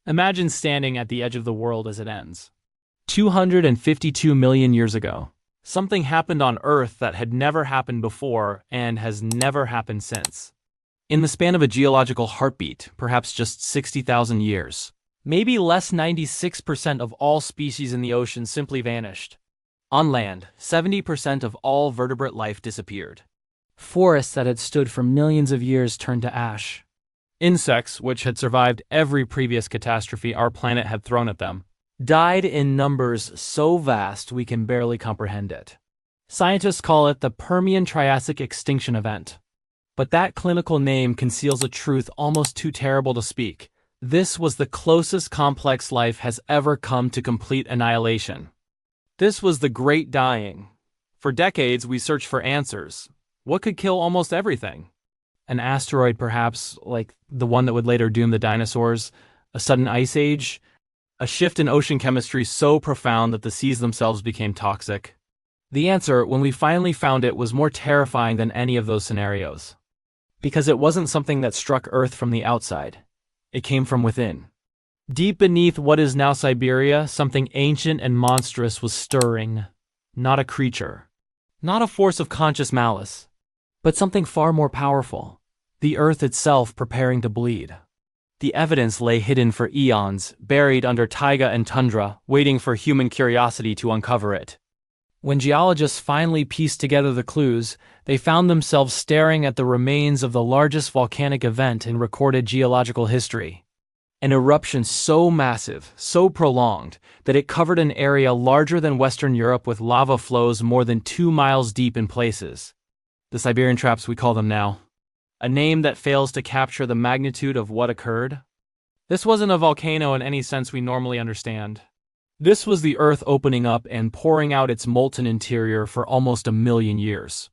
Imagine standing at the edge of the world as it ends. 252 million years ago, something happened on Earth that had never happened before and has never happened since. In the span of a geological heartbeat, perhaps just 60,000 years, maybe less 96% of all species in the ocean simply vanished. On land, 70% of all vertebrate life disappeared. Forests that had stood for millions of years turned to ash. Insects, which had survived every previous catastrophe our planet had thrown at them, died in numbers so vast we can barely comprehend it. Scientists call it the Permian Triassic extinction event. But that clinical name conceals a truth almost too terrible to speak. This was the closest complex life has ever come to complete annihilation. This was the Great Dying. For decades, we searched for answers. What could kill almost everything? An asteroid, perhaps, like the one that would later doom the dinosaurs, a sudden ice age, a shift in ocean chemistry so profound that the seas themselves became toxic. The answer, when we finally found it, was more terrifying than any of those scenarios. Because it wasn't something that struck Earth from the outside. It came from within. Deep beneath what is now Siberia, something ancient and monstrous was stirring. Not a creature. Not a force of conscious malice. But something far more powerful. The Earth itself preparing to bleed. The evidence lay hidden for eons, buried under taiga and tundra, waiting for human curiosity to uncover it. When geologists finally pieced together the clues, they found themselves staring at the remains of the largest volcanic event in recorded geological history. An eruption so massive, so prolonged, that it covered an area larger than Western Europe with lava flows more than 2 miles deep in places. The Siberian Traps, we call them now. A name that fails to capture the magnitude of what occurred. This wasn't a volcano in any sense we normally understand. This was the Earth opening up and pouring out its molten interior for almost 1 million years.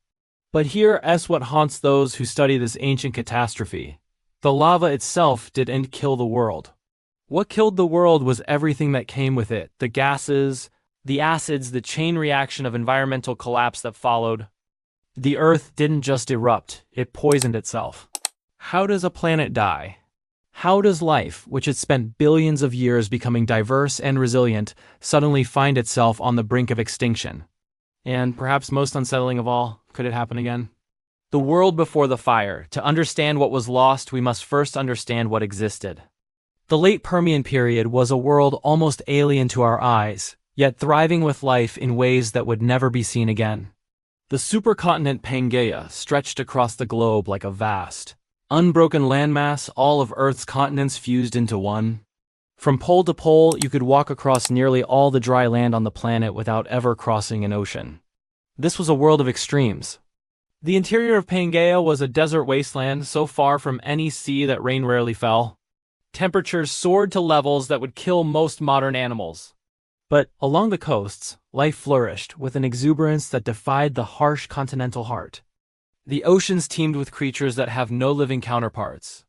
But here is what haunts those who study this ancient catastrophe. The lava itself didn't kill the world. What killed the world was everything that came with it, the gases, the acids, the chain reaction of environmental collapse that followed. The Earth didn't just erupt, it poisoned itself. How does a planet die? How does life, which had spent billions of years becoming diverse and resilient, suddenly find itself on the brink of extinction? And perhaps most unsettling of all, could it happen again? The world before the fire. To understand what was lost, we must first understand what existed. The late Permian period was a world almost alien to our eyes, yet thriving with life in ways that would never be seen again. The supercontinent Pangaea stretched across the globe like a vast, unbroken landmass, all of Earth's continents fused into one. From pole to pole, you could walk across nearly all the dry land on the planet without ever crossing an ocean. This was a world of extremes. The interior of Pangaea was a desert wasteland so far from any sea that rain rarely fell. Temperatures soared to levels that would kill most modern animals. But along the coasts, life flourished with an exuberance that defied the harsh continental heart. The oceans teemed with creatures that have no living counterparts.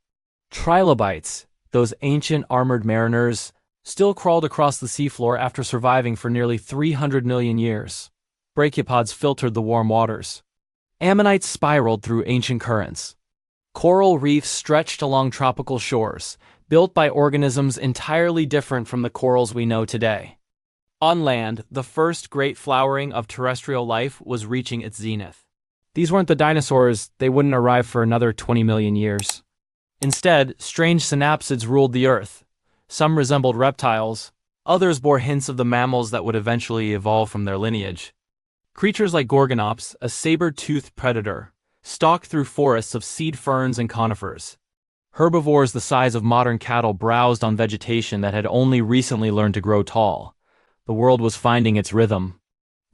Trilobites, those ancient armored mariners, still crawled across the seafloor after surviving for nearly 300 million years. Brachiopods filtered the warm waters. Ammonites spiraled through ancient currents. Coral reefs stretched along tropical shores, built by organisms entirely different from the corals we know today. On land, the first great flowering of terrestrial life was reaching its zenith. These weren't the dinosaurs, they wouldn't arrive for another 20 million years. Instead, strange synapsids ruled the Earth. Some resembled reptiles, others bore hints of the mammals that would eventually evolve from their lineage. Creatures like Gorgonops, a saber-toothed predator, stalked through forests of seed ferns and conifers. Herbivores the size of modern cattle browsed on vegetation that had only recently learned to grow tall. The world was finding its rhythm.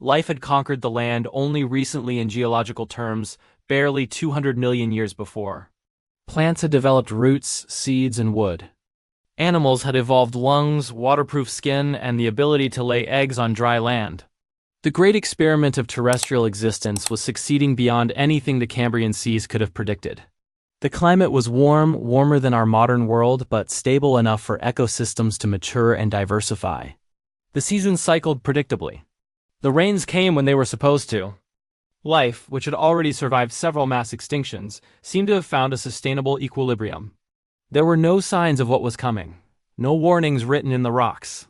Life had conquered the land only recently in geological terms, barely 200 million years before. Plants had developed roots, seeds, and wood. Animals had evolved lungs, waterproof skin, and the ability to lay eggs on dry land. The great experiment of terrestrial existence was succeeding beyond anything the Cambrian seas could have predicted. The climate was warm, warmer than our modern world, but stable enough for ecosystems to mature and diversify. The seasons cycled predictably. The rains came when they were supposed to. Life, which had already survived several mass extinctions, seemed to have found a sustainable equilibrium. There were no signs of what was coming. no warnings written in the rocks.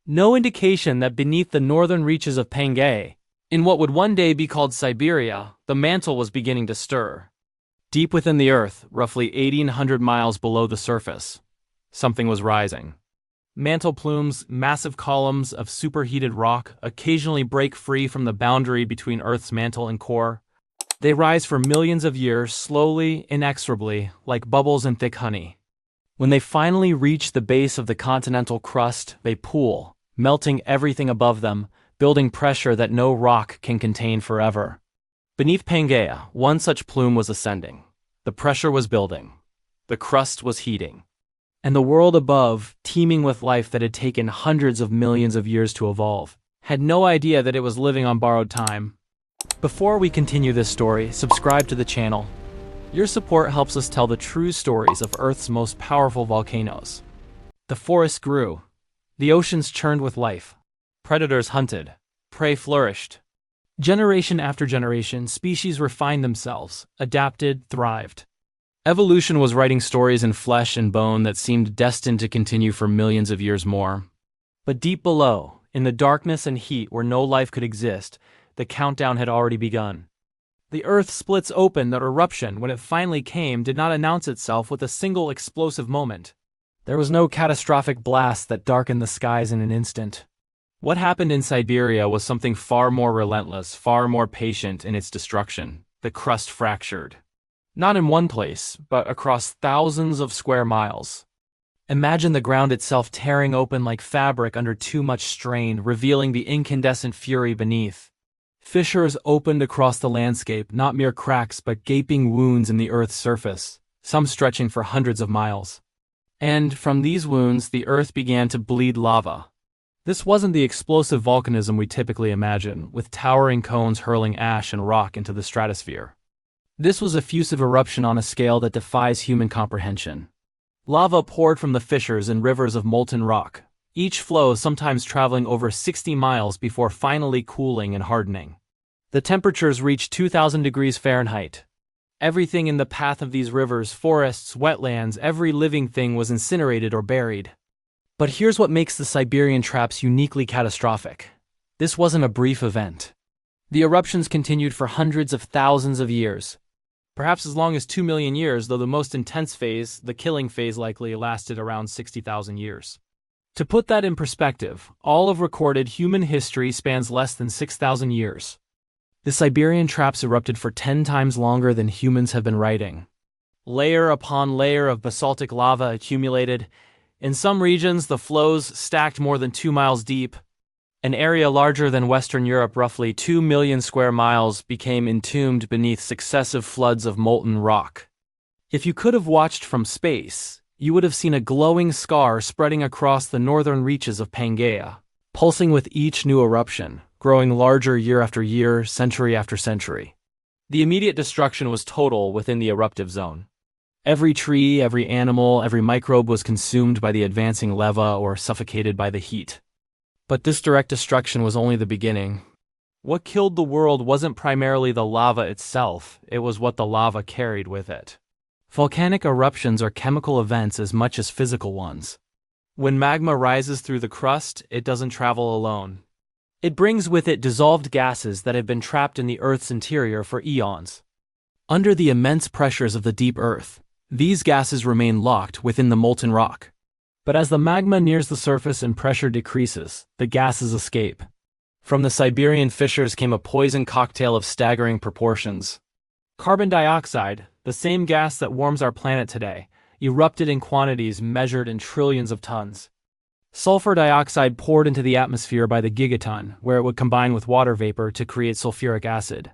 No indication that beneath the northern reaches of Pangaea, in what would one day be called Siberia, the mantle was beginning to stir. Deep within the Earth, roughly 1,800 miles below the surface, something was rising. Mantle plumes, massive columns of superheated rock, occasionally break free from the boundary between Earth's mantle and core. They rise for millions of years, slowly, inexorably, like bubbles in thick honey. When they finally reach the base of the continental crust, they pool, melting everything above them, building pressure that no rock can contain forever. Beneath Pangaea, one such plume was ascending. The pressure was building. The crust was heating. And the world above, teeming with life that had taken hundreds of millions of years to evolve, had no idea that it was living on borrowed time. Before we continue this story, subscribe to the channel. Your support helps us tell the true stories of Earth's most powerful volcanoes. The forests grew. The oceans churned with life. Predators hunted. Prey flourished. Generation after generation, species refined themselves, adapted, thrived. Evolution was writing stories in flesh and bone that seemed destined to continue for millions of years more. But deep below, in the darkness and heat where no life could exist, the countdown had already begun. The Earth splits open. That eruption, when it finally came, did not announce itself with a single explosive moment. There was no catastrophic blast that darkened the skies in an instant. What happened in Siberia was something far more relentless, far more patient in its destruction. The crust fractured. Not in one place, but across thousands of square miles. Imagine the ground itself tearing open like fabric under too much strain, revealing the incandescent fury beneath. Fissures opened across the landscape, not mere cracks but gaping wounds in the Earth's surface, some stretching for hundreds of miles. And from these wounds, the Earth began to bleed lava. This wasn't the explosive volcanism we typically imagine, with towering cones hurling ash and rock into the stratosphere. This was effusive eruption on a scale that defies human comprehension. Lava poured from the fissures in rivers of molten rock, each flow sometimes traveling over 60 miles before finally cooling and hardening. The temperatures reached 2,000 degrees Fahrenheit. Everything in the path of these rivers, forests, wetlands, every living thing was incinerated or buried. But here's what makes the Siberian traps uniquely catastrophic. This wasn't a brief event. The eruptions continued for hundreds of thousands of years. Perhaps as long as 2 million years, though the most intense phase, the killing phase, likely lasted around 60,000 years. To put that in perspective, all of recorded human history spans less than 6,000 years. The Siberian traps erupted for 10 times longer than humans have been writing. Layer upon layer of basaltic lava accumulated. In some regions, the flows stacked more than 2 miles deep. An area larger than Western Europe, roughly 2 million square miles, became entombed beneath successive floods of molten rock. If you could have watched from space, you would have seen a glowing scar spreading across the northern reaches of Pangaea, pulsing with each new eruption, growing larger year after year, century after century. The immediate destruction was total within the eruptive zone. Every tree, every animal, every microbe was consumed by the advancing lava or suffocated by the heat. But this direct destruction was only the beginning. What killed the world wasn't primarily the lava itself, it was what the lava carried with it. Volcanic eruptions are chemical events as much as physical ones. When magma rises through the crust, it doesn't travel alone. It brings with it dissolved gases that have been trapped in the Earth's interior for eons. Under the immense pressures of the deep Earth, these gases remain locked within the molten rock. But as the magma nears the surface and pressure decreases, the gases escape. From the Siberian fissures came a poison cocktail of staggering proportions. Carbon dioxide, the same gas that warms our planet today, erupted in quantities measured in trillions of tons. Sulfur dioxide poured into the atmosphere by the gigaton, where it would combine with water vapor to create sulfuric acid.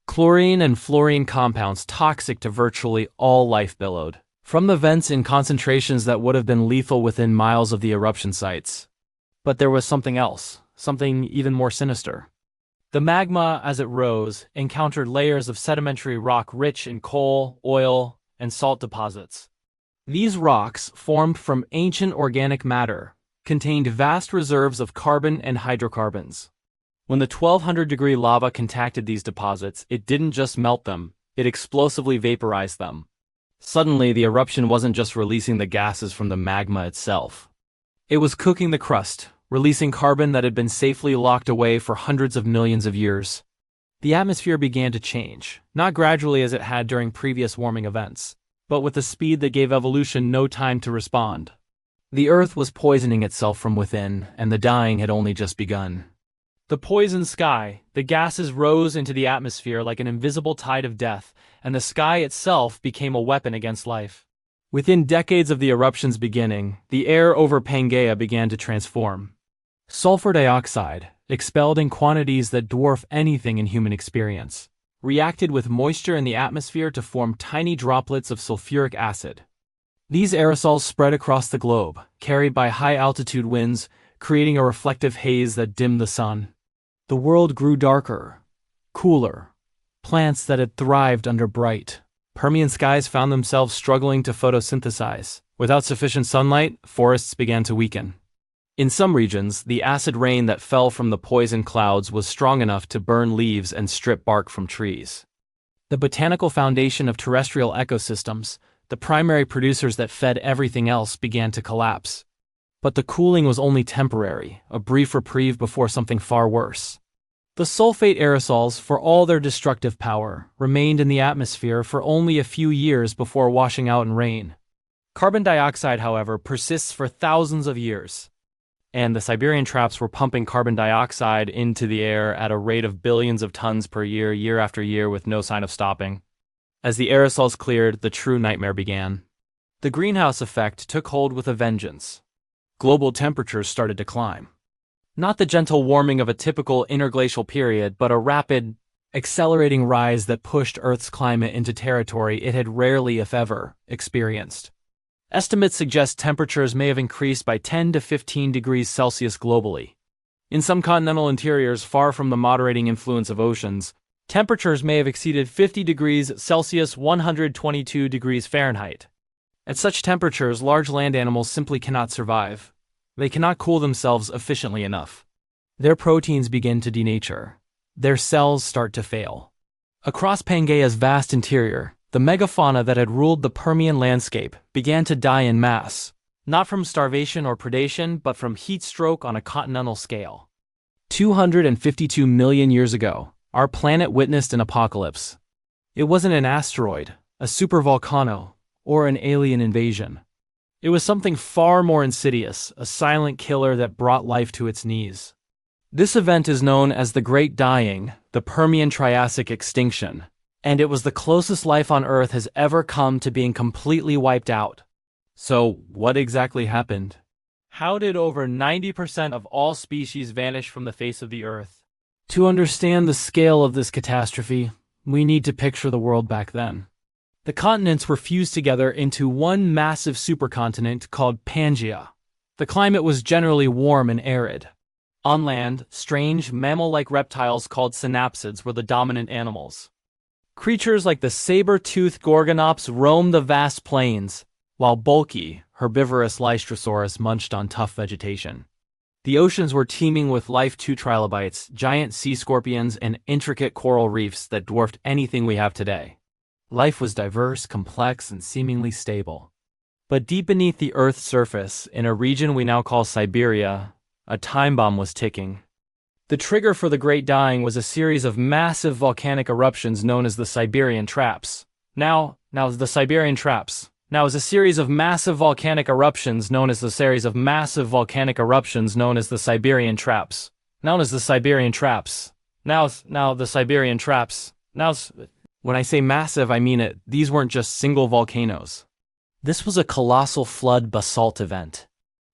Chlorine and fluorine compounds toxic to virtually all life billowed from the vents in concentrations that would have been lethal within miles of the eruption sites. But there was something else, something even more sinister. The magma, as it rose, encountered layers of sedimentary rock rich in coal, oil, and salt deposits. These rocks, formed from ancient organic matter, contained vast reserves of carbon and hydrocarbons. When the 1200-degree lava contacted these deposits, it didn't just melt them, it explosively vaporized them. Suddenly, the eruption wasn't just releasing the gases from the magma itself. It was cooking the crust, releasing carbon that had been safely locked away for hundreds of millions of years. The atmosphere began to change, not gradually as it had during previous warming events, but with a speed that gave evolution no time to respond. The Earth was poisoning itself from within, and the dying had only just begun. The poisoned sky, the gases rose into the atmosphere like an invisible tide of death, and the sky itself became a weapon against life. Within decades of the eruption's beginning, the air over Pangaea began to transform. Sulfur dioxide, expelled in quantities that dwarf anything in human experience, reacted with moisture in the atmosphere to form tiny droplets of sulfuric acid. These aerosols spread across the globe, carried by high-altitude winds, creating a reflective haze that dimmed the sun. The world grew darker, cooler. Plants that had thrived under bright Permian skies found themselves struggling to photosynthesize. Without sufficient sunlight, forests began to weaken. In some regions, the acid rain that fell from the poison clouds was strong enough to burn leaves and strip bark from trees. The botanical foundation of terrestrial ecosystems, the primary producers that fed everything else, began to collapse. But the cooling was only temporary, a brief reprieve before something far worse. The sulfate aerosols, for all their destructive power, remained in the atmosphere for only a few years before washing out in rain. Carbon dioxide, however, persists for thousands of years. And the Siberian traps were pumping carbon dioxide into the air at a rate of billions of tons per year, year after year, with no sign of stopping. As the aerosols cleared, the true nightmare began. The greenhouse effect took hold with a vengeance. Global temperatures started to climb. Not the gentle warming of a typical interglacial period, but a rapid, accelerating rise that pushed Earth's climate into territory it had rarely, if ever, experienced. Estimates suggest temperatures may have increased by 10 to 15 degrees Celsius globally. In some continental interiors far from the moderating influence of oceans, temperatures may have exceeded 50 degrees Celsius, 122 degrees Fahrenheit. At such temperatures, large land animals simply cannot survive. They cannot cool themselves efficiently enough. Their proteins begin to denature. Their cells start to fail. Across Pangaea's vast interior, the megafauna that had ruled the Permian landscape began to die in mass, not from starvation or predation, but from heat stroke on a continental scale. 252 million years ago, our planet witnessed an apocalypse. It wasn't an asteroid, a supervolcano, or an alien invasion. It was something far more insidious, a silent killer that brought life to its knees. This event is known as the Great Dying, the Permian Triassic extinction, and it was the closest life on Earth has ever come to being completely wiped out. So, what exactly happened? How did over 90% of all species vanish from the face of the Earth? To understand the scale of this catastrophe, we need to picture the world back then. The continents were fused together into one massive supercontinent called Pangaea. The climate was generally warm and arid. On land, strange, mammal-like reptiles called synapsids were the dominant animals. Creatures like the saber-toothed gorgonops roamed the vast plains, while bulky, herbivorous Lystrosaurus munched on tough vegetation. The oceans were teeming with life, too, trilobites, giant sea scorpions, and intricate coral reefs that dwarfed anything we have today. Life was diverse, complex, and seemingly stable. But deep beneath the Earth's surface, in a region we now call Siberia, a time bomb was ticking. The trigger for the Great Dying was a series of massive volcanic eruptions known as the Siberian Traps. Now is a series of massive volcanic eruptions known as the Siberian Traps. When I say massive, I mean it. These weren't just single volcanoes. This was a colossal flood basalt event.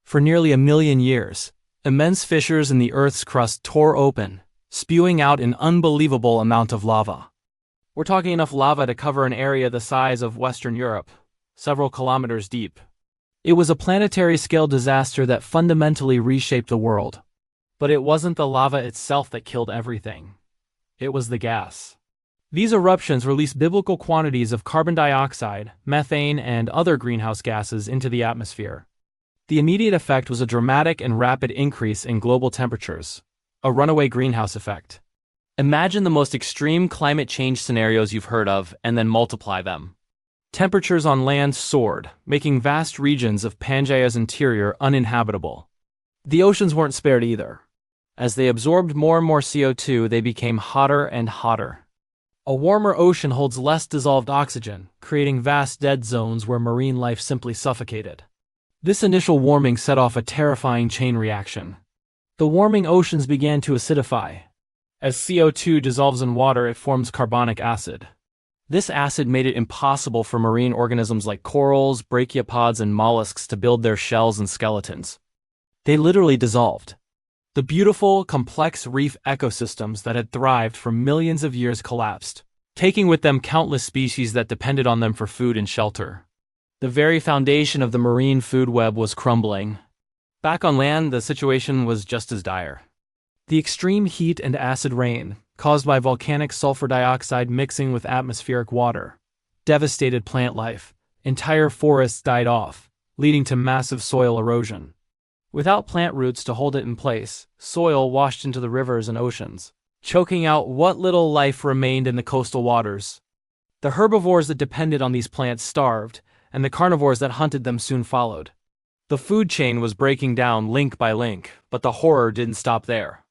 For nearly 1 million years, immense fissures in the Earth's crust tore open, spewing out an unbelievable amount of lava. We're talking enough lava to cover an area the size of Western Europe, several kilometers deep. It was a planetary-scale disaster that fundamentally reshaped the world. But it wasn't the lava itself that killed everything. It was the gas. These eruptions released biblical quantities of carbon dioxide, methane, and other greenhouse gases into the atmosphere. The immediate effect was a dramatic and rapid increase in global temperatures, a runaway greenhouse effect. Imagine the most extreme climate change scenarios you've heard of and then multiply them. Temperatures on land soared, making vast regions of Pangaea's interior uninhabitable. The oceans weren't spared either. As they absorbed more and more CO2, they became hotter and hotter. A warmer ocean holds less dissolved oxygen, creating vast dead zones where marine life simply suffocated. This initial warming set off a terrifying chain reaction. The warming oceans began to acidify. As CO2 dissolves in water, it forms carbonic acid. This acid made it impossible for marine organisms like corals, brachiopods, and mollusks to build their shells and skeletons. They literally dissolved. The beautiful, complex reef ecosystems that had thrived for millions of years collapsed, taking with them countless species that depended on them for food and shelter. The very foundation of the marine food web was crumbling. Back on land, the situation was just as dire. The extreme heat and acid rain, caused by volcanic sulfur dioxide mixing with atmospheric water, devastated plant life. Entire forests died off, leading to massive soil erosion. Without plant roots to hold it in place, soil washed into the rivers and oceans, choking out what little life remained in the coastal waters. The herbivores that depended on these plants starved, and the carnivores that hunted them soon followed. The food chain was breaking down link by link, but the horror didn't stop there.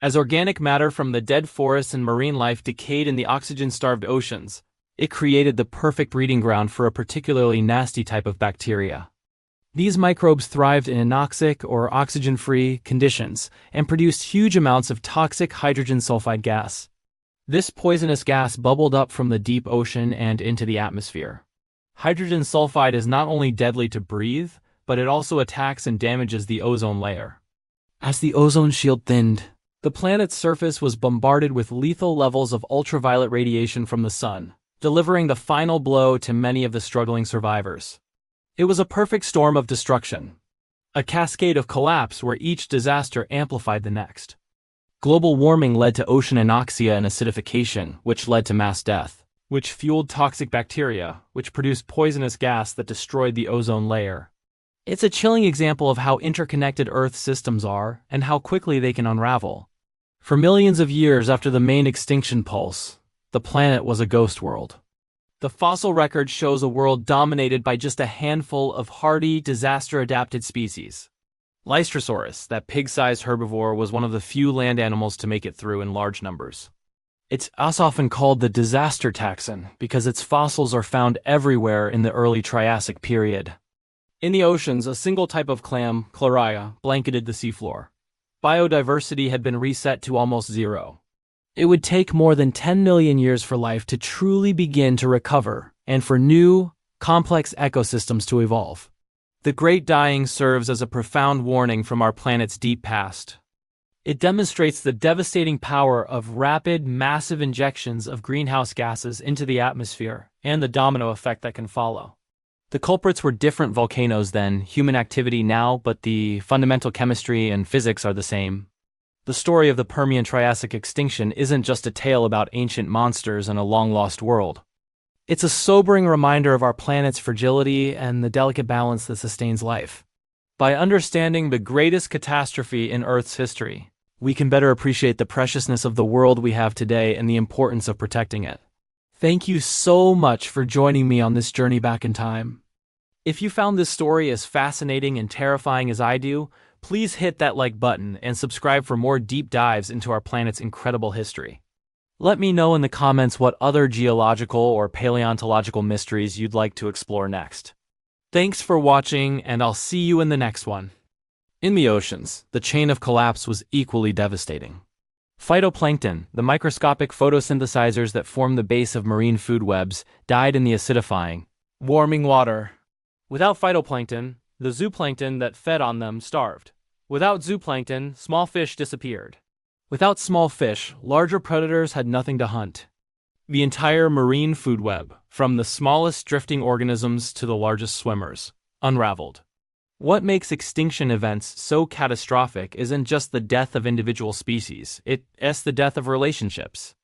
As organic matter from the dead forests and marine life decayed in the oxygen-starved oceans, it created the perfect breeding ground for a particularly nasty type of bacteria. These microbes thrived in anoxic or oxygen-free conditions and produced huge amounts of toxic hydrogen sulfide gas. This poisonous gas bubbled up from the deep ocean and into the atmosphere. Hydrogen sulfide is not only deadly to breathe, but it also attacks and damages the ozone layer. As the ozone shield thinned, the planet's surface was bombarded with lethal levels of ultraviolet radiation from the sun, delivering the final blow to many of the struggling survivors. It was a perfect storm of destruction, a cascade of collapse where each disaster amplified the next. Global warming led to ocean anoxia and acidification, which led to mass death, which fueled toxic bacteria, which produced poisonous gas that destroyed the ozone layer. It's a chilling example of how interconnected Earth's systems are and how quickly they can unravel. For millions of years after the main extinction pulse, the planet was a ghost world. The fossil record shows a world dominated by just a handful of hardy, disaster-adapted species. Lystrosaurus, that pig-sized herbivore, was one of the few land animals to make it through in large numbers. It's often called the disaster taxon because its fossils are found everywhere in the early Triassic period. In the oceans, a single type of clam, Chloria, blanketed the seafloor. Biodiversity had been reset to almost zero. It would take more than 10 million years for life to truly begin to recover and for new, complex ecosystems to evolve. The Great Dying serves as a profound warning from our planet's deep past. It demonstrates the devastating power of rapid, massive injections of greenhouse gases into the atmosphere and the domino effect that can follow. The culprits were different volcanoes than human activity now, but the fundamental chemistry and physics are the same. The story of the Permian Triassic extinction isn't just a tale about ancient monsters and a long-lost world. It's a sobering reminder of our planet's fragility and the delicate balance that sustains life. By understanding the greatest catastrophe in Earth's history, we can better appreciate the preciousness of the world we have today and the importance of protecting it. Thank you so much for joining me on this journey back in time. If you found this story as fascinating and terrifying as I do, please hit that like button and subscribe for more deep dives into our planet's incredible history. Let me know in the comments what other geological or paleontological mysteries you'd like to explore next. Thanks for watching, and I'll see you in the next one. In the oceans, the chain of collapse was equally devastating. Phytoplankton, the microscopic photosynthesizers that form the base of marine food webs, died in the acidifying, warming water. Without phytoplankton, the zooplankton that fed on them starved. Without zooplankton, small fish disappeared. Without small fish, larger predators had nothing to hunt. The entire marine food web, from the smallest drifting organisms to the largest swimmers, unraveled. What makes extinction events so catastrophic isn't just the death of individual species, it's the death of relationships.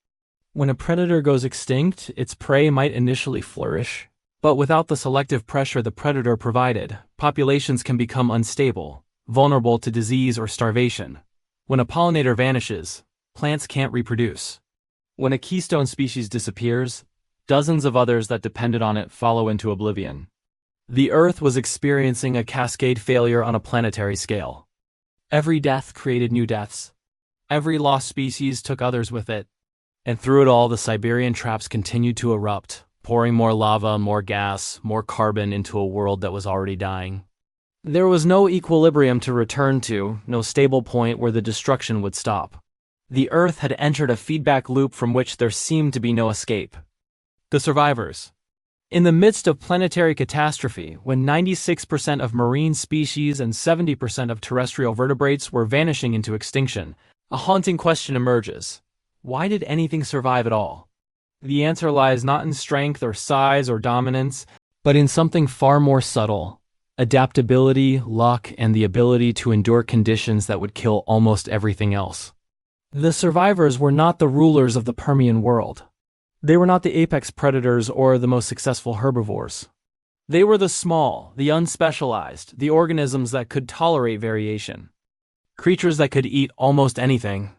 When a predator goes extinct, its prey might initially flourish, but without the selective pressure the predator provided, populations can become unstable, vulnerable to disease or starvation. When a pollinator vanishes, plants can't reproduce. When a keystone species disappears, dozens of others that depended on it follow into oblivion. The Earth was experiencing a cascade failure on a planetary scale. Every death created new deaths. Every lost species took others with it. And through it all, the Siberian traps continued to erupt, pouring more lava, more gas, more carbon into a world that was already dying. There was no equilibrium to return to, no stable point where the destruction would stop. The Earth had entered a feedback loop from which there seemed to be no escape. The survivors. In the midst of planetary catastrophe, when 96% of marine species and 70% of terrestrial vertebrates were vanishing into extinction, a haunting question emerges. Why did anything survive at all? The answer lies not in strength or size or dominance, but in something far more subtle: adaptability, luck, and the ability to endure conditions that would kill almost everything else. The survivors were not the rulers of the Permian world. They were not the apex predators or the most successful herbivores. They were the small, the unspecialized, the organisms that could tolerate variation. Creatures that could eat almost anything.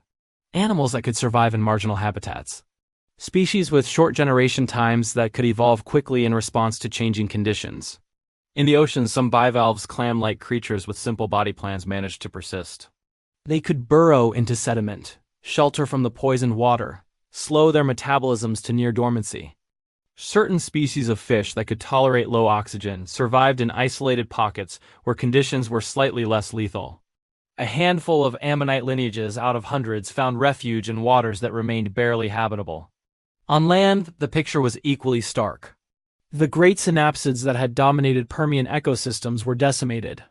Animals that could survive in marginal habitats. Species with short generation times that could evolve quickly in response to changing conditions. In the ocean, some bivalves, clam-like creatures with simple body plans managed to persist. They could burrow into sediment, shelter from the poisoned water, slow their metabolisms to near dormancy. Certain species of fish that could tolerate low oxygen survived in isolated pockets where conditions were slightly less lethal. A handful of ammonite lineages out of hundreds found refuge in waters that remained barely habitable. On land, the picture was equally stark. The great synapsids that had dominated Permian ecosystems were decimated.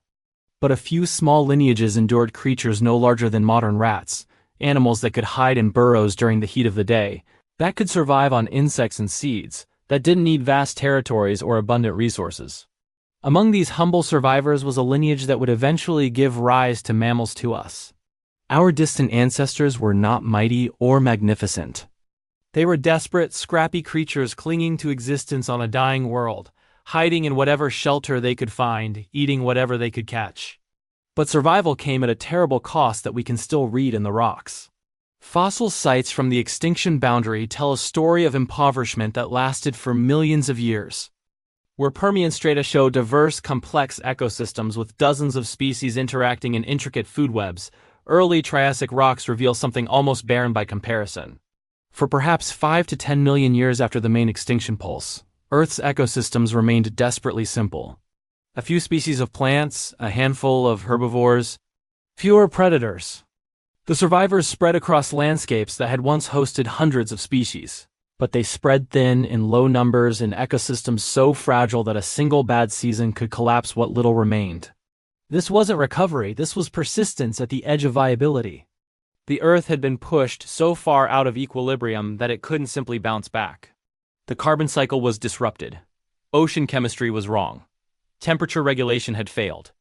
But a few small lineages endured: creatures no larger than modern rats, animals that could hide in burrows during the heat of the day, that could survive on insects and seeds, that didn't need vast territories or abundant resources. Among these humble survivors was a lineage that would eventually give rise to mammals to us. Our distant ancestors were not mighty or magnificent. They were desperate, scrappy creatures clinging to existence on a dying world, hiding in whatever shelter they could find, eating whatever they could catch. But survival came at a terrible cost that we can still read in the rocks. Fossil sites from the extinction boundary tell a story of impoverishment that lasted for millions of years. Where Permian strata show diverse, complex ecosystems with dozens of species interacting in intricate food webs, early Triassic rocks reveal something almost barren by comparison. For perhaps 5 to 10 million years after the main extinction pulse, Earth's ecosystems remained desperately simple. A few species of plants, a handful of herbivores, fewer predators. The survivors spread across landscapes that had once hosted hundreds of species, but they spread thin in low numbers in ecosystems so fragile that a single bad season could collapse what little remained. This wasn't recovery, this was persistence at the edge of viability. The Earth had been pushed so far out of equilibrium that it couldn't simply bounce back. The carbon cycle was disrupted. Ocean chemistry was wrong. Temperature regulation had failed.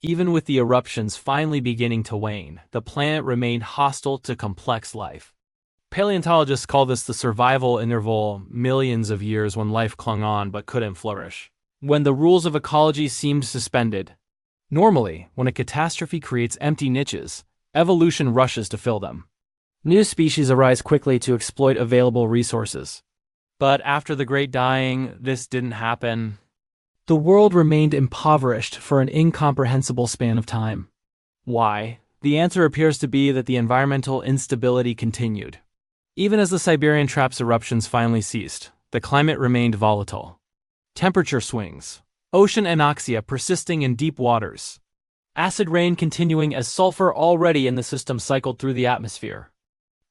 Even with the eruptions finally beginning to wane, the planet remained hostile to complex life. Paleontologists call this the survival interval, millions of years when life clung on but couldn't flourish. When the rules of ecology seemed suspended. Normally, when a catastrophe creates empty niches, evolution rushes to fill them. New species arise quickly to exploit available resources. But after the Great Dying, this didn't happen. The world remained impoverished for an incomprehensible span of time. Why? The answer appears to be that the environmental instability continued. Even as the Siberian traps eruptions finally ceased, the climate remained volatile. Temperature swings, ocean anoxia persisting in deep waters, acid rain continuing as sulfur already in the system cycled through the atmosphere.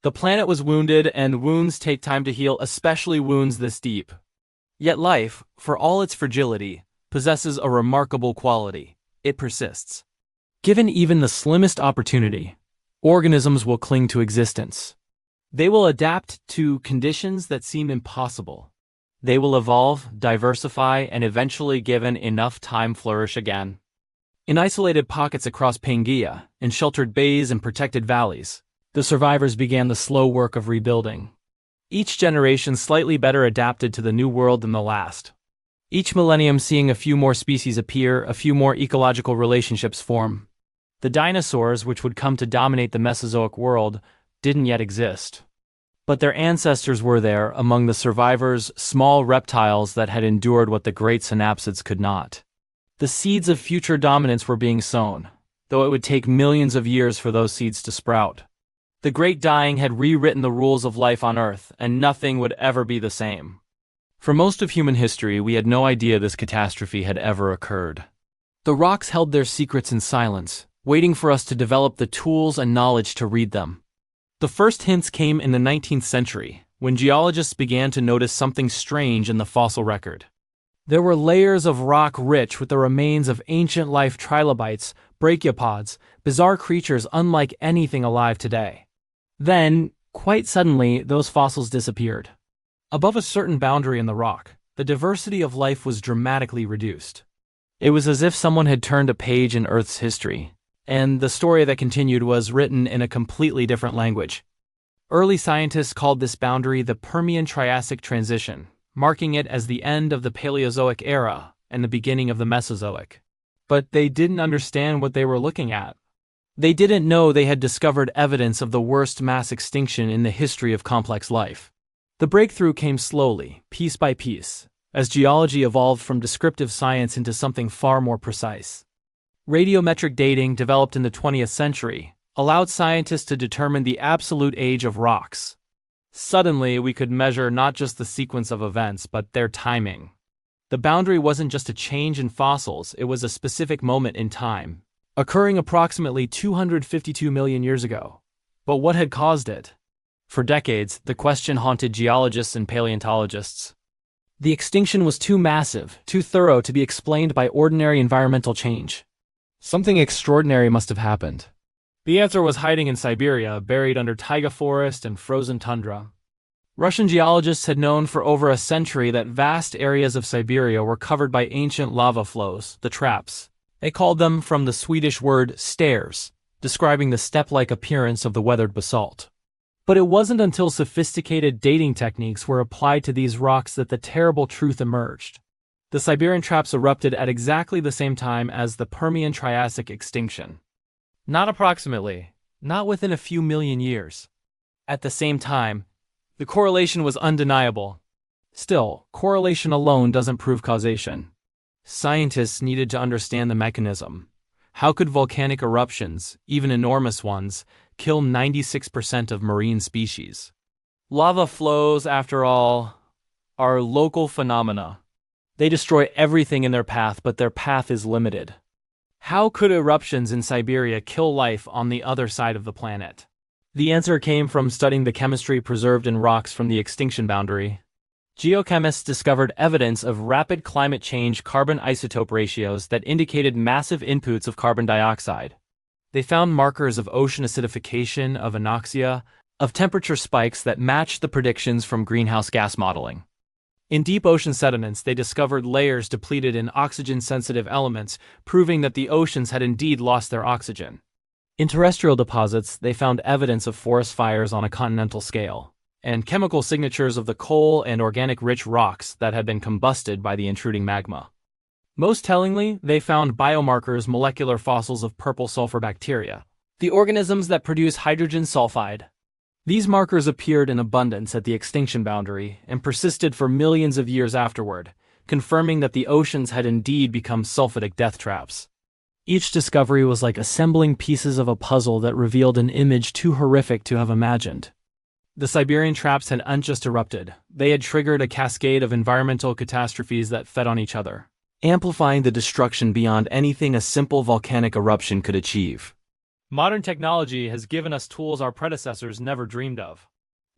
The planet was wounded, and wounds take time to heal, especially wounds this deep. Yet life, for all its fragility, possesses a remarkable quality: it persists. Given even the slimmest opportunity, organisms will cling to existence. They will adapt to conditions that seem impossible. They will evolve, diversify, and eventually, given enough time, flourish again. In isolated pockets across Pangaea, in sheltered bays and protected valleys, the survivors began the slow work of rebuilding. Each generation slightly better adapted to the new world than the last. Each millennium seeing a few more species appear, a few more ecological relationships form. The dinosaurs, which would come to dominate the Mesozoic world, didn't yet exist. But their ancestors were there, among the survivors, small reptiles that had endured what the great synapsids could not. The seeds of future dominance were being sown. though it would take millions of years for those seeds to sprout. The Great Dying had rewritten the rules of life on Earth, and nothing would ever be the same. For most of human history, we had no idea this catastrophe had ever occurred. The rocks held their secrets in silence, waiting for us to develop the tools and knowledge to read them. The first hints came in the 19th century, when geologists began to notice something strange in the fossil record. There were layers of rock rich with the remains of ancient life trilobites, brachiopods, bizarre creatures unlike anything alive today. Then, quite suddenly, those fossils disappeared. Above a certain boundary in the rock, the diversity of life was dramatically reduced. It was as if someone had turned a page in Earth's history, and the story that continued was written in a completely different language. Early scientists called this boundary the Permian-Triassic transition, marking it as the end of the Paleozoic era and the beginning of the Mesozoic. But they didn't understand what they were looking at. They didn't know they had discovered evidence of the worst mass extinction in the history of complex life. The breakthrough came slowly, piece by piece, as geology evolved from descriptive science into something far more precise. Radiometric dating, developed in the 20th century, allowed scientists to determine the absolute age of rocks. Suddenly, we could measure not just the sequence of events, but their timing. The boundary wasn't just a change in fossils, it was a specific moment in time, occurring approximately 252 million years ago. But what had caused it? For decades, the question haunted geologists and paleontologists. The extinction was too massive, too thorough to be explained by ordinary environmental change. Something extraordinary must have happened. The answer was hiding in Siberia, buried under taiga forest and frozen tundra. Russian geologists had known for over a century that vast areas of Siberia were covered by ancient lava flows, the traps. They called them from the Swedish word stairs, describing the step-like appearance of the weathered basalt. But it wasn't until sophisticated dating techniques were applied to these rocks that the terrible truth emerged. The Siberian traps erupted at exactly the same time as the Permian-Triassic extinction. Not approximately, not within a few million years. At the same time, the correlation was undeniable. Still, correlation alone doesn't prove causation. Scientists needed to understand the mechanism. How could volcanic eruptions, even enormous ones, kill 96% of marine species? Lava flows, after all, are local phenomena. They destroy everything in their path, but their path is limited. How could eruptions in Siberia kill life on the other side of the planet? The answer came from studying the chemistry preserved in rocks from the extinction boundary. Geochemists discovered evidence of rapid climate change carbon isotope ratios that indicated massive inputs of carbon dioxide. They found markers of ocean acidification, of anoxia, of temperature spikes that matched the predictions from greenhouse gas modeling. In deep ocean sediments, they discovered layers depleted in oxygen-sensitive elements, proving that the oceans had indeed lost their oxygen. In terrestrial deposits, they found evidence of forest fires on a continental scale, and chemical signatures of the coal and organic-rich rocks that had been combusted by the intruding magma. Most tellingly, they found biomarkers, molecular fossils of purple sulfur bacteria, the organisms that produce hydrogen sulfide. These markers appeared in abundance at the extinction boundary and persisted for millions of years afterward, confirming that the oceans had indeed become sulfidic death traps. Each discovery was like assembling pieces of a puzzle that revealed an image too horrific to have imagined. The Siberian traps hadn't just erupted, they had triggered a cascade of environmental catastrophes that fed on each other, amplifying the destruction beyond anything a simple volcanic eruption could achieve. Modern technology has given us tools our predecessors never dreamed of.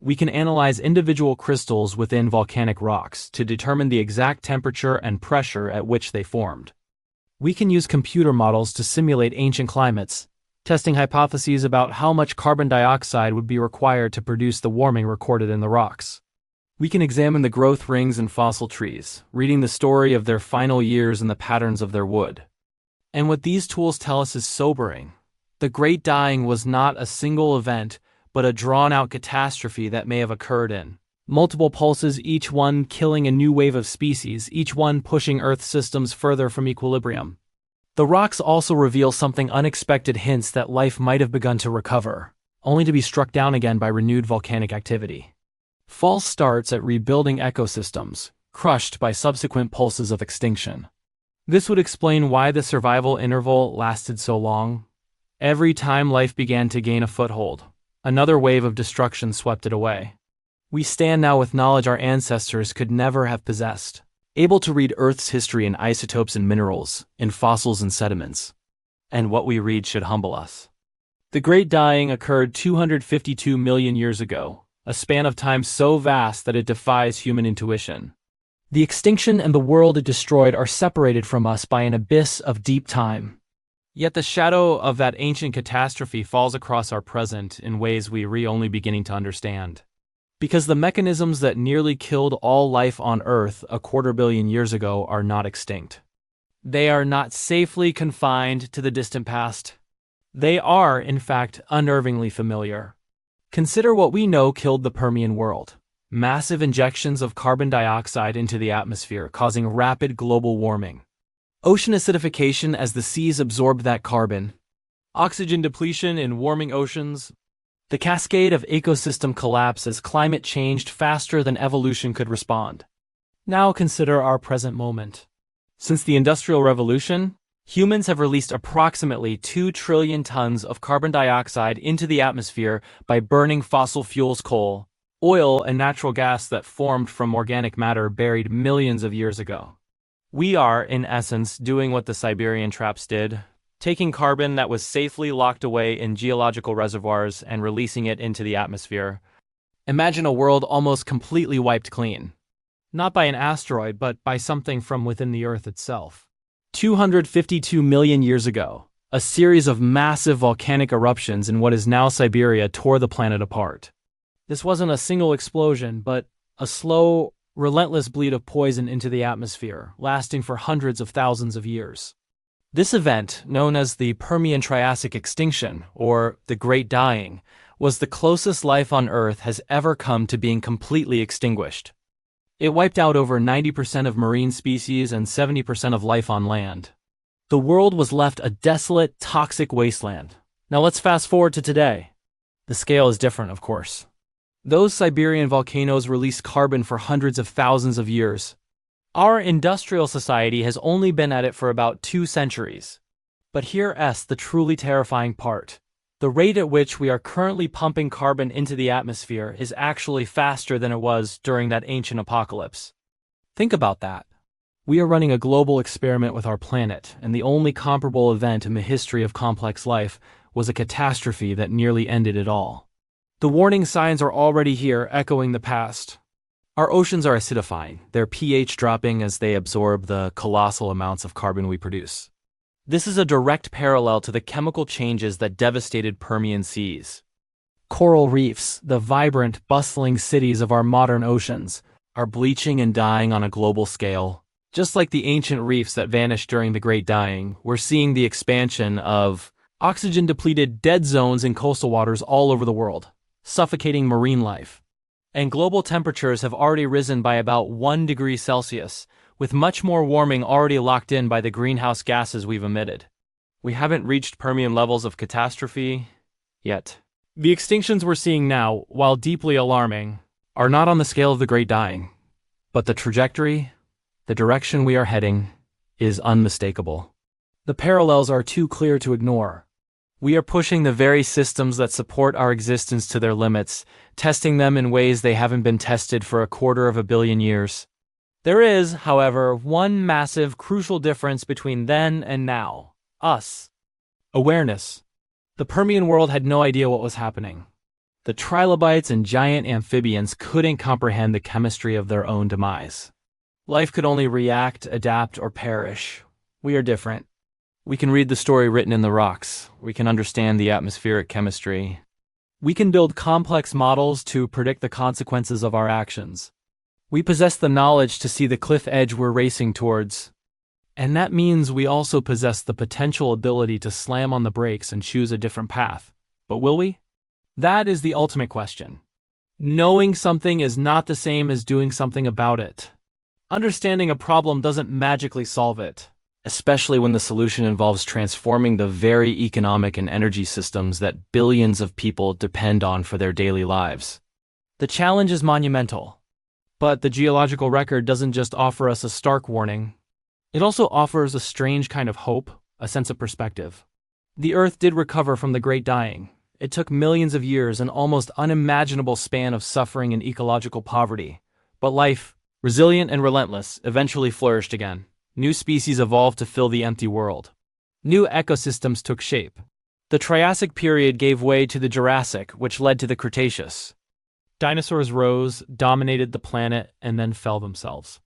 We can analyze individual crystals within volcanic rocks to determine the exact temperature and pressure at which they formed. We can use computer models to simulate ancient climates, testing hypotheses about how much carbon dioxide would be required to produce the warming recorded in the rocks. We can examine the growth rings in fossil trees, reading the story of their final years and the patterns of their wood. And what these tools tell us is sobering. The Great Dying was not a single event, but a drawn-out catastrophe that may have occurred in multiple pulses, each one killing a new wave of species, each one pushing Earth systems further from equilibrium. The rocks also reveal something unexpected, hints that life might have begun to recover, only to be struck down again by renewed volcanic activity. False starts at rebuilding ecosystems, crushed by subsequent pulses of extinction. This would explain why the survival interval lasted so long. Every time life began to gain a foothold, another wave of destruction swept it away. We stand now with knowledge our ancestors could never have possessed, able to read Earth's history in isotopes and minerals, in fossils and sediments. And what we read should humble us. The Great Dying occurred 252 million years ago, a span of time so vast that it defies human intuition. The extinction and the world it destroyed are separated from us by an abyss of deep time. Yet the shadow of that ancient catastrophe falls across our present in ways we are only beginning to understand. Because the mechanisms that nearly killed all life on Earth a 250 million years ago are not extinct. They are not safely confined to the distant past. They are, in fact, unnervingly familiar. Consider what we know killed the Permian world. Massive injections of carbon dioxide into the atmosphere, causing rapid global warming. Ocean acidification as the seas absorbed that carbon. Oxygen depletion in warming oceans. The cascade of ecosystem collapse as climate changed faster than evolution could respond. Now consider our present moment. Since the Industrial Revolution, humans have released approximately 2 trillion tons of carbon dioxide into the atmosphere by burning fossil fuels, coal, oil, and natural gas that formed from organic matter buried millions of years ago. We are, in essence, doing what the Siberian traps did, taking carbon that was safely locked away in geological reservoirs and releasing it into the atmosphere. Imagine a world almost completely wiped clean. Not by an asteroid, but by something from within the Earth itself. 252 million years ago, a series of massive volcanic eruptions in what is now Siberia tore the planet apart. This wasn't a single explosion, but a slow, relentless bleed of poison into the atmosphere, lasting for hundreds of thousands of years. This event, known as the Permian Triassic extinction, or the Great Dying, was the closest life on Earth has ever come to being completely extinguished. It wiped out over 90% of marine species and 70% of life on land. The world was left a desolate, toxic wasteland. Now let's fast forward to today. The scale is different, of course. Those Siberian volcanoes released carbon for hundreds of thousands of years. Our industrial society has only been at it for about 2 centuries. But here's the truly terrifying part. The rate at which we are currently pumping carbon into the atmosphere is actually faster than it was during that ancient apocalypse. Think about that. We are running a global experiment with our planet, and the only comparable event in the history of complex life was a catastrophe that nearly ended it all. The warning signs are already here, echoing the past. Our oceans are acidifying, their pH dropping as they absorb the colossal amounts of carbon we produce. This is a direct parallel to the chemical changes that devastated Permian seas. Coral reefs, the vibrant, bustling cities of our modern oceans, are bleaching and dying on a global scale. Just like the ancient reefs that vanished during the Great Dying, we're seeing the expansion of oxygen-depleted dead zones in coastal waters all over the world, suffocating marine life. And global temperatures have already risen by about 1 degree Celsius, with much more warming already locked in by the greenhouse gases we've emitted. We haven't reached Permian levels of catastrophe yet. The extinctions we're seeing now, while deeply alarming, are not on the scale of the Great Dying. But the trajectory, the direction we are heading, is unmistakable. The parallels are too clear to ignore. We are pushing the very systems that support our existence to their limits, testing them in ways they haven't been tested for 250 million years. There is, however, one massive, crucial difference between then and now. Us. Awareness. The Permian world had no idea what was happening. The trilobites and giant amphibians couldn't comprehend the chemistry of their own demise. Life could only react, adapt, or perish. We are different. We can read the story written in the rocks. We can understand the atmospheric chemistry. We can build complex models to predict the consequences of our actions. We possess the knowledge to see the cliff edge we're racing towards. And that means we also possess the potential ability to slam on the brakes and choose a different path. But will we? That is the ultimate question. Knowing something is not the same as doing something about it. Understanding a problem doesn't magically solve it, especially when the solution involves transforming the very economic and energy systems that billions of people depend on for their daily lives. The challenge is monumental. But the geological record doesn't just offer us a stark warning. It also offers a strange kind of hope, a sense of perspective. The Earth did recover from the Great Dying. It took millions of years, an almost unimaginable span of suffering and ecological poverty. But life, resilient and relentless, eventually flourished again. New species evolved to fill the empty world. New ecosystems took shape. The Triassic period gave way to the Jurassic, which led to the Cretaceous. Dinosaurs rose, dominated the planet, and then fell themselves.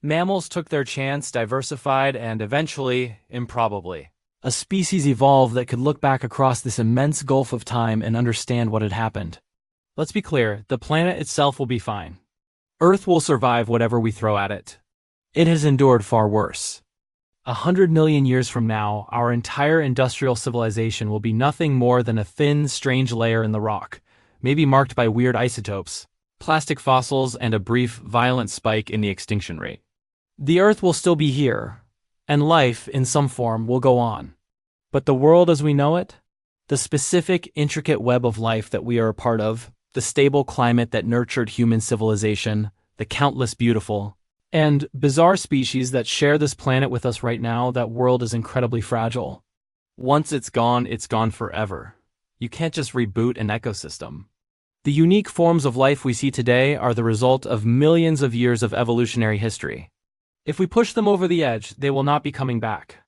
Mammals took their chance, diversified, and eventually, improbably, a species evolved that could look back across this immense gulf of time and understand what had happened. Let's be clear, the planet itself will be fine. Earth will survive whatever we throw at it. It has endured far worse. 100 million years from now, our entire industrial civilization will be nothing more than a thin, strange layer in the rock, maybe marked by weird isotopes, plastic fossils, and a brief, violent spike in the extinction rate. The Earth will still be here, and life, in some form, will go on. But the world as we know it, the specific, intricate web of life that we are a part of, the stable climate that nurtured human civilization, the countless beautiful and bizarre species that share this planet with us right now, that world is incredibly fragile. Once it's gone forever. You can't just reboot an ecosystem. The unique forms of life we see today are the result of millions of years of evolutionary history. If we push them over the edge, they will not be coming back.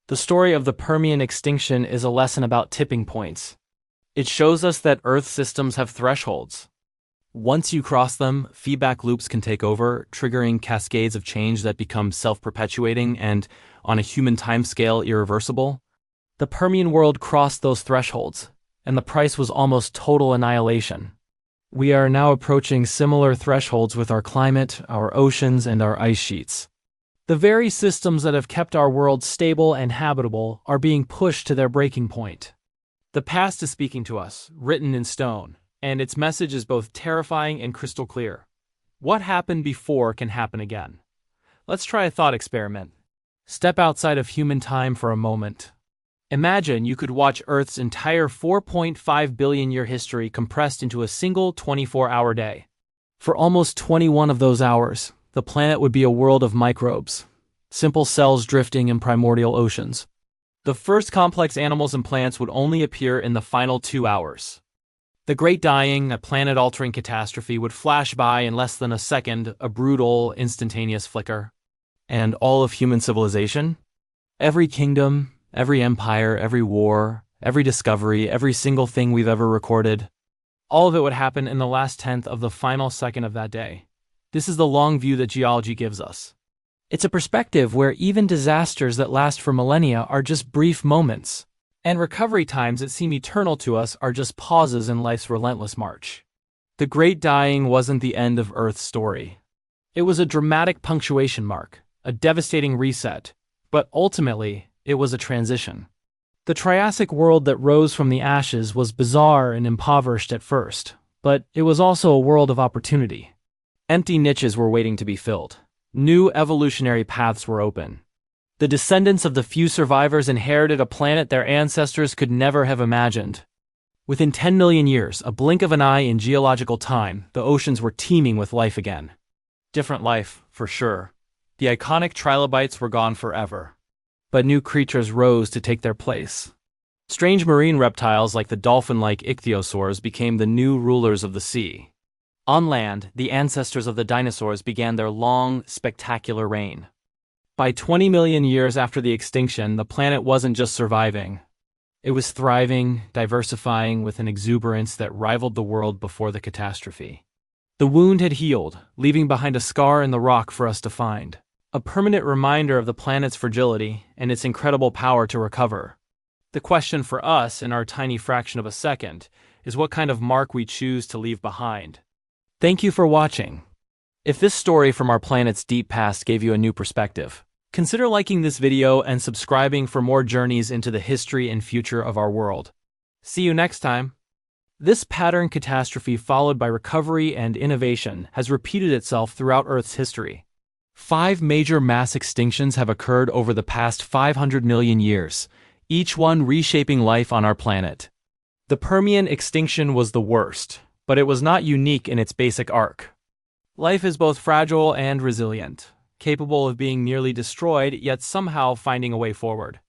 The story of the Permian extinction is a lesson about tipping points. It shows us that Earth systems have thresholds. Once you cross them, feedback loops can take over, triggering cascades of change that become self-perpetuating and, on a human timescale, irreversible. The Permian world crossed those thresholds, and the price was almost total annihilation. We are now approaching similar thresholds with our climate, our oceans, and our ice sheets. The very systems that have kept our world stable and habitable are being pushed to their breaking point. The past is speaking to us, written in stone, and its message is both terrifying and crystal clear. What happened before can happen again. Let's try a thought experiment. Step outside of human time for a moment. Imagine you could watch Earth's entire 4.5 billion year history compressed into a single 24-hour day. For almost 21 of those hours, the planet would be a world of microbes, simple cells drifting in primordial oceans. The first complex animals and plants would only appear in the final 2 hours. The Great Dying, a planet-altering catastrophe, would flash by in less than a second, a brutal, instantaneous flicker. And all of human civilization? Every kingdom, every empire, every war, every discovery, every single thing we've ever recorded, all of it would happen in the last tenth of the final second of that day. This is the long view that geology gives us. It's a perspective where even disasters that last for millennia are just brief moments, and recovery times that seem eternal to us are just pauses in life's relentless march. The Great Dying wasn't the end of Earth's story. It was a dramatic punctuation mark, a devastating reset, but ultimately, it was a transition. The Triassic world that rose from the ashes was bizarre and impoverished at first, but it was also a world of opportunity. Empty niches were waiting to be filled. New evolutionary paths were open. The descendants of the few survivors inherited a planet their ancestors could never have imagined. Within 10 million years, a blink of an eye in geological time, the oceans were teeming with life again. Different life, for sure. The iconic trilobites were gone forever. But new creatures rose to take their place. Strange marine reptiles like the dolphin-like ichthyosaurs became the new rulers of the sea. On land, the ancestors of the dinosaurs began their long, spectacular reign. By 20 million years after the extinction, the planet wasn't just surviving. It was thriving, diversifying with an exuberance that rivaled the world before the catastrophe. The wound had healed, leaving behind a scar in the rock for us to find. A permanent reminder of the planet's fragility and its incredible power to recover. The question for us, in our tiny fraction of a second, is what kind of mark we choose to leave behind. Thank you for watching. If this story from our planet's deep past gave you a new perspective, consider liking this video and subscribing for more journeys into the history and future of our world. See you next time. This pattern catastrophe followed by recovery and innovation has repeated itself throughout Earth's history. 5 major mass extinctions have occurred over the past 500 million years, each one reshaping life on our planet. The Permian extinction was the worst, but it was not unique in its basic arc. Life is both fragile and resilient, capable of being nearly destroyed yet somehow finding a way forward.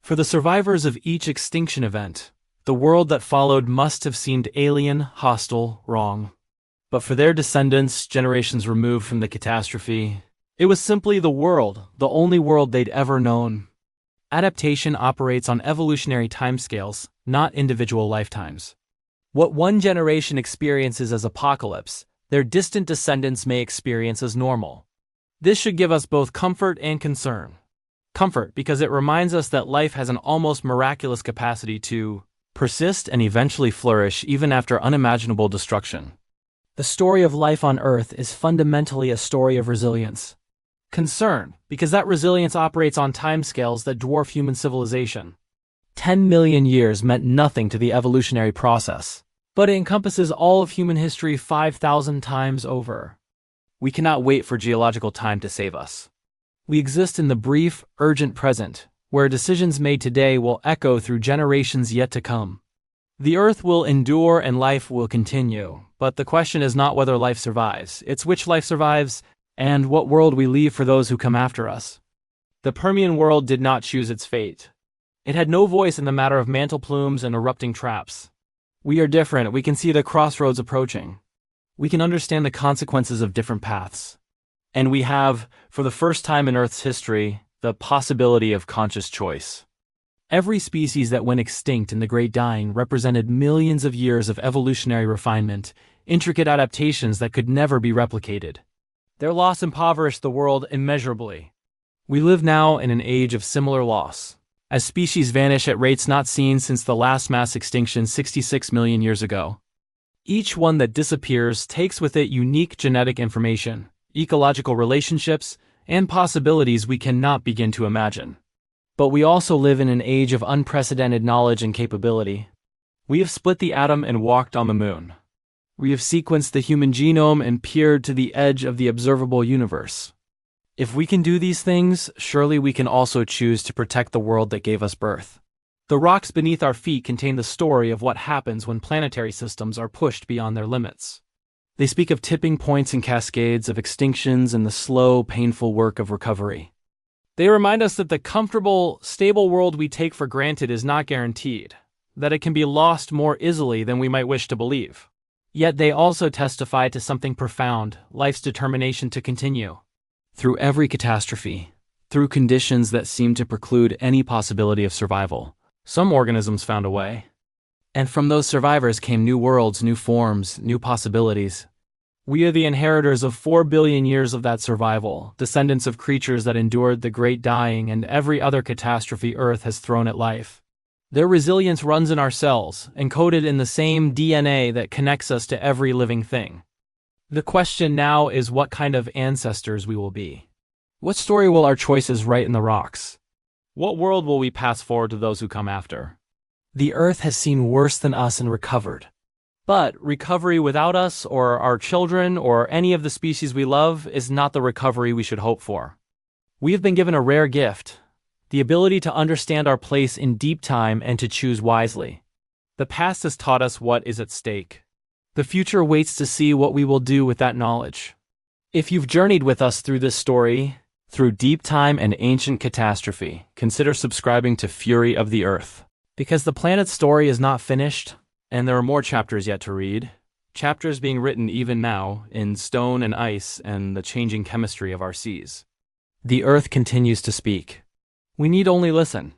For the survivors of each extinction event, the world that followed must have seemed alien, hostile, wrong. But for their descendants, generations removed from the catastrophe, it was simply the world, the only world they'd ever known. Adaptation operates on evolutionary timescales, not individual lifetimes. What one generation experiences as apocalypse, their distant descendants may experience as normal. This should give us both comfort and concern. Comfort because it reminds us that life has an almost miraculous capacity to persist and eventually flourish even after unimaginable destruction. The story of life on Earth is fundamentally a story of resilience. Concern, because that resilience operates on timescales that dwarf human civilization. 10 million years meant nothing to the evolutionary process, but it encompasses all of human history 5,000 times over. We cannot wait for geological time to save us. We exist in the brief, urgent present, where decisions made today will echo through generations yet to come. The Earth will endure and life will continue, but the question is not whether life survives, it's which life survives and what world we leave for those who come after us. The Permian world did not choose its fate. It had no voice in the matter of mantle plumes and erupting traps. We are different. We can see the crossroads approaching. We can understand the consequences of different paths. And we have, for the first time in Earth's history, the possibility of conscious choice. Every species that went extinct in the Great Dying represented millions of years of evolutionary refinement, intricate adaptations that could never be replicated. Their loss impoverished the world immeasurably. We live now in an age of similar loss, as species vanish at rates not seen since the last mass extinction 66 million years ago. Each one that disappears takes with it unique genetic information, ecological relationships, and possibilities we cannot begin to imagine. But we also live in an age of unprecedented knowledge and capability. We have split the atom and walked on the moon. We have sequenced the human genome and peered to the edge of the observable universe. If we can do these things, surely we can also choose to protect the world that gave us birth. The rocks beneath our feet contain the story of what happens when planetary systems are pushed beyond their limits. They speak of tipping points and cascades, of extinctions and the slow, painful work of recovery. They remind us that the comfortable, stable world we take for granted is not guaranteed, that it can be lost more easily than we might wish to believe. Yet they also testify to something profound, life's determination to continue. Through every catastrophe, through conditions that seemed to preclude any possibility of survival, some organisms found a way. And from those survivors came new worlds, new forms, new possibilities. We are the inheritors of 4 billion years of that survival, descendants of creatures that endured the Great Dying and every other catastrophe Earth has thrown at life. Their resilience runs in our cells, encoded in the same DNA that connects us to every living thing. The question now is what kind of ancestors we will be. What story will our choices write in the rocks? What world will we pass forward to those who come after? The Earth has seen worse than us and recovered. But recovery without us, or our children, or any of the species we love, is not the recovery we should hope for. We have been given a rare gift, the ability to understand our place in deep time and to choose wisely. The past has taught us what is at stake. The future waits to see what we will do with that knowledge. If you've journeyed with us through this story, through deep time and ancient catastrophe, consider subscribing to Fury of the Earth. Because the planet's story is not finished, and there are more chapters yet to read, chapters being written even now in stone and ice and the changing chemistry of our seas. The Earth continues to speak. We need only listen.